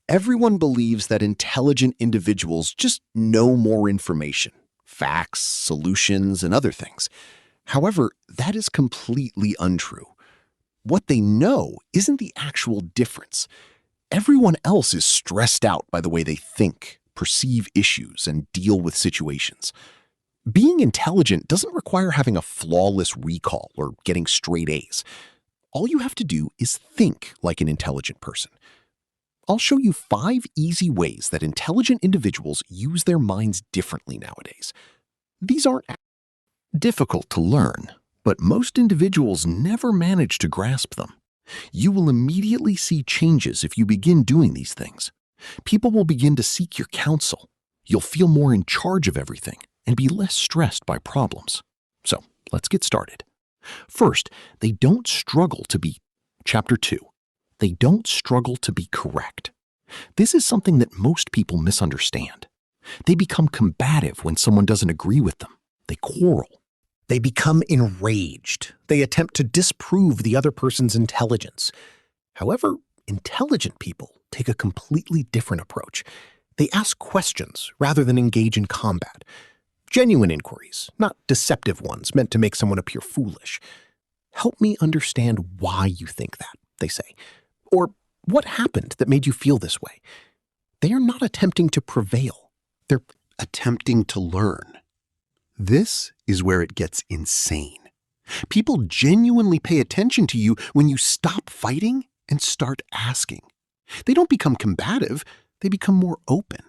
Everyone believes that intelligent individuals just know more information, facts, solutions, and other things. However, that is completely untrue. What they know isn't the actual difference. Everyone else is stressed out by the way they think, perceive issues, and deal with situations. Being intelligent doesn't require having a flawless recall or getting straight A's. All you have to do is think like an intelligent person. I'll show you 5 easy ways that intelligent individuals use their minds differently nowadays. These aren't difficult to learn, but most individuals never manage to grasp them. You will immediately see changes if you begin doing these things. People will begin to seek your counsel. You'll feel more in charge of everything and be less stressed by problems. So, let's get started. First, they don't struggle to be. Chapter 2. They don't struggle to be correct. This is something that most people misunderstand. They become combative when someone doesn't agree with them. They quarrel. They become enraged. They attempt to disprove the other person's intelligence. However, intelligent people take a completely different approach. They ask questions rather than engage in combat. Genuine inquiries, not deceptive ones meant to make someone appear foolish. Help me understand why you think that, they say. Or what happened that made you feel this way? They are not attempting to prevail. They're attempting to learn. This is where it gets insane. People genuinely pay attention to you when you stop fighting and start asking. They don't become combative, they become more open.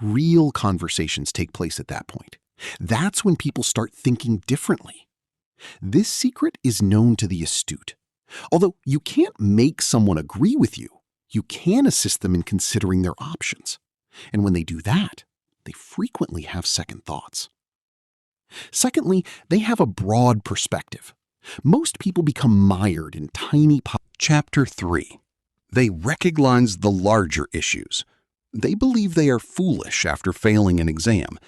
Real conversations take place at that point. That's when people start thinking differently. This secret is known to the astute. Although you can't make someone agree with you, you can assist them in considering their options. And when they do that, they frequently have second thoughts. Secondly, they have a broad perspective. Most people become mired in tiny Chapter 3. They recognize the larger issues. They believe they are foolish after failing an exam.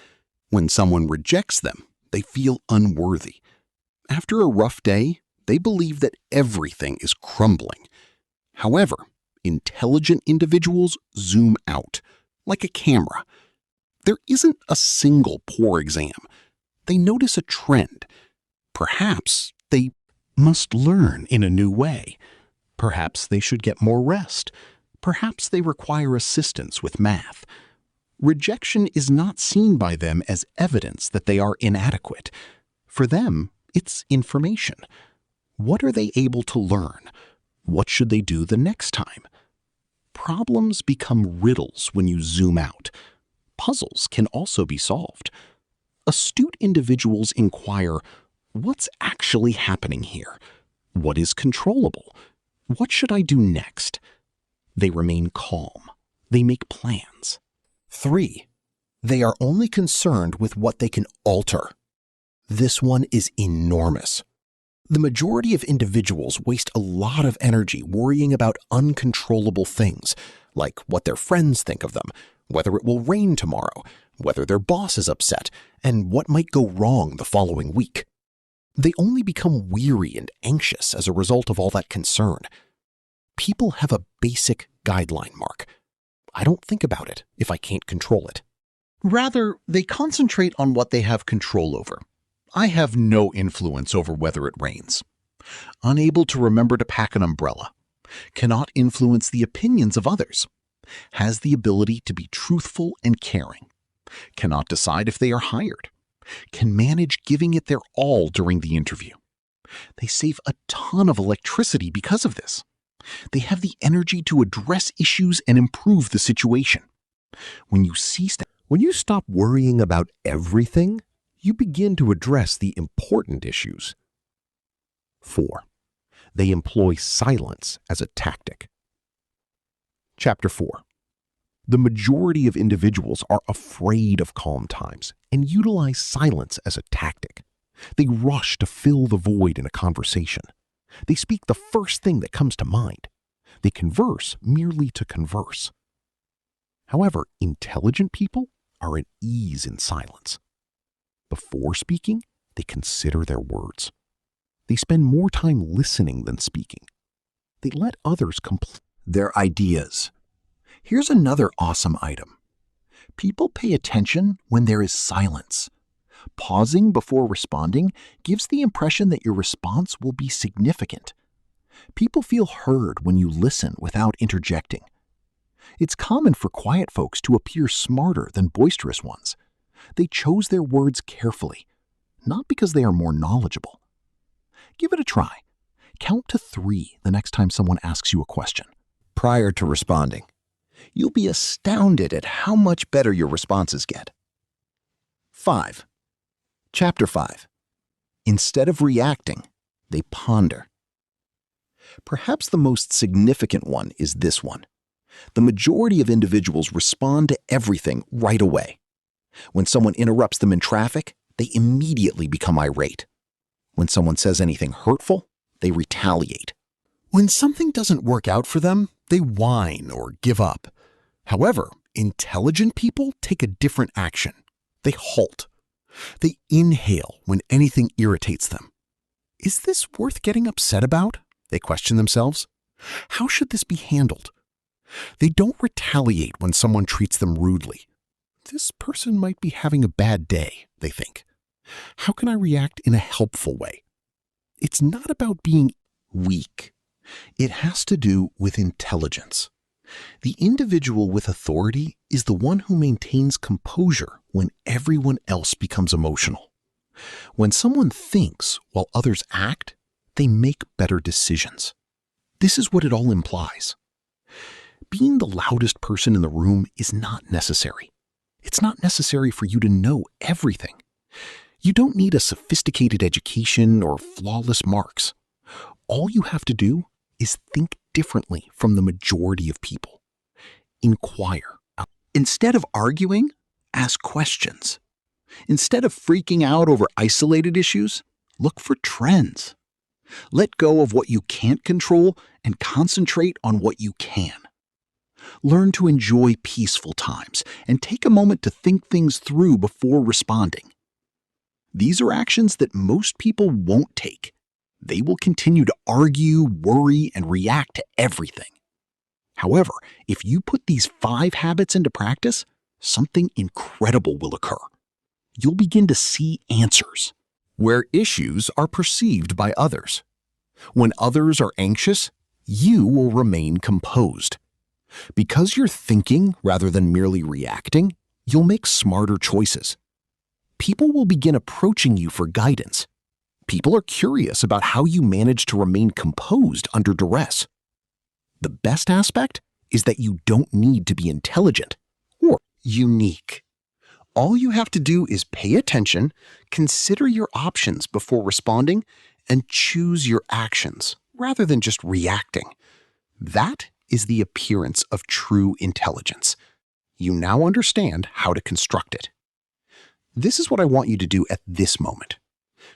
When someone rejects them, they feel unworthy. After a rough day, they believe that everything is crumbling. However, intelligent individuals zoom out, like a camera. There isn't a single poor exam. They notice a trend. Perhaps they must learn in a new way. Perhaps they should get more rest. Perhaps they require assistance with math. Rejection is not seen by them as evidence that they are inadequate. For them, it's information. What are they able to learn? What should they do the next time? Problems become riddles when you zoom out. Puzzles can also be solved. Astute individuals inquire, what's actually happening here? What is controllable? What should I do next? They remain calm. They make plans. 3. They are only concerned with what they can alter. This one is enormous. The majority of individuals waste a lot of energy worrying about uncontrollable things, like what their friends think of them, whether it will rain tomorrow, whether their boss is upset, and what might go wrong the following week. They only become weary and anxious as a result of all that concern. People have a basic guideline mark. I don't think about it if I can't control it. Rather, they concentrate on what they have control over. I have no influence over whether it rains. Unable to remember to pack an umbrella. Cannot influence the opinions of others. Has the ability to be truthful and caring. Cannot decide if they are hired. Can manage giving it their all during the interview. They save a ton of electricity because of this. They have the energy to address issues and improve the situation. When you stop worrying about everything, you begin to address the important issues. 4. They employ silence as a tactic. Chapter 4. The majority of individuals are afraid of calm times and utilize silence as a tactic. They rush to fill the void in a conversation. They speak the first thing that comes to mind. They converse merely to converse. However, intelligent people are at ease in silence. Before speaking, they consider their words. They spend more time listening than speaking. They let others complete their ideas. Here's another awesome item. People pay attention when there is silence. Pausing before responding gives the impression that your response will be significant. People feel heard when you listen without interjecting. It's common for quiet folks to appear smarter than boisterous ones. They chose their words carefully, not because they are more knowledgeable. Give it a try. Count to 3 the next time someone asks you a question. Prior to responding, you'll be astounded at how much better your responses get. 5. Chapter 5. Instead of reacting, they ponder. Perhaps the most significant one is this one. The majority of individuals respond to everything right away. When someone interrupts them in traffic, they immediately become irate. When someone says anything hurtful, they retaliate. When something doesn't work out for them, they whine or give up. However, intelligent people take a different action. They halt. They inhale when anything irritates them. Is this worth getting upset about? They question themselves. How should this be handled? They don't retaliate when someone treats them rudely. This person might be having a bad day, they think. How can I react in a helpful way? It's not about being weak. It has to do with intelligence. The individual with authority is the one who maintains composure when everyone else becomes emotional. When someone thinks while others act, they make better decisions. This is what it all implies. Being the loudest person in the room is not necessary. It's not necessary for you to know everything. You don't need a sophisticated education or flawless marks. All you have to do is think differently from the majority of people. Inquire. Instead of arguing, ask questions. Instead of freaking out over isolated issues, look for trends. Let go of what you can't control and concentrate on what you can. Learn to enjoy peaceful times and take a moment to think things through before responding. These are actions that most people won't take. They will continue to argue, worry, and react to everything. However, if you put these 5 habits into practice, something incredible will occur. You'll begin to see answers. Where issues are perceived by others. When others are anxious, you will remain composed. Because you're thinking rather than merely reacting, you'll make smarter choices. People will begin approaching you for guidance. People are curious about how you manage to remain composed under duress. The best aspect is that you don't need to be intelligent or unique. All you have to do is pay attention, consider your options before responding, and choose your actions rather than just reacting. That is the appearance of true intelligence. You now understand how to construct it. This is what I want you to do at this moment.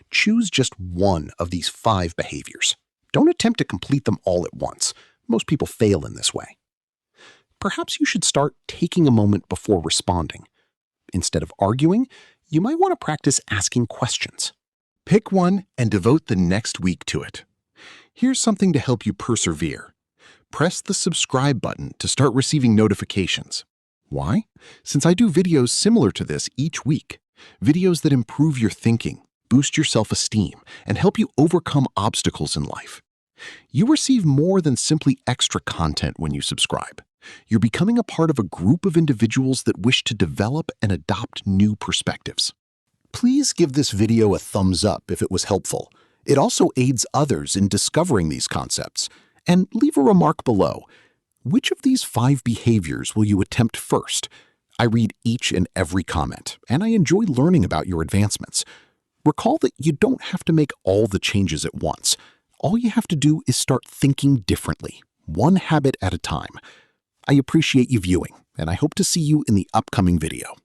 Choose just one of these 5 behaviors. Don't attempt to complete them all at once. Most people fail in this way. Perhaps you should start taking a moment before responding. Instead of arguing, you might want to practice asking questions. Pick one and devote the next week to it. Here's something to help you persevere. Press the subscribe button to start receiving notifications. Why? Since I do videos similar to this each week, videos that improve your thinking, boost your self-esteem, and help you overcome obstacles in life. You receive more than simply extra content when you subscribe. You're becoming a part of a group of individuals that wish to develop and adopt new perspectives. Please give this video a thumbs up if it was helpful. It also aids others in discovering these concepts. And leave a remark below. Which of these 5 behaviors will you attempt first? I read each and every comment, and I enjoy learning about your advancements. Recall that you don't have to make all the changes at once. All you have to do is start thinking differently, one habit at a time. I appreciate you viewing, and I hope to see you in the upcoming video.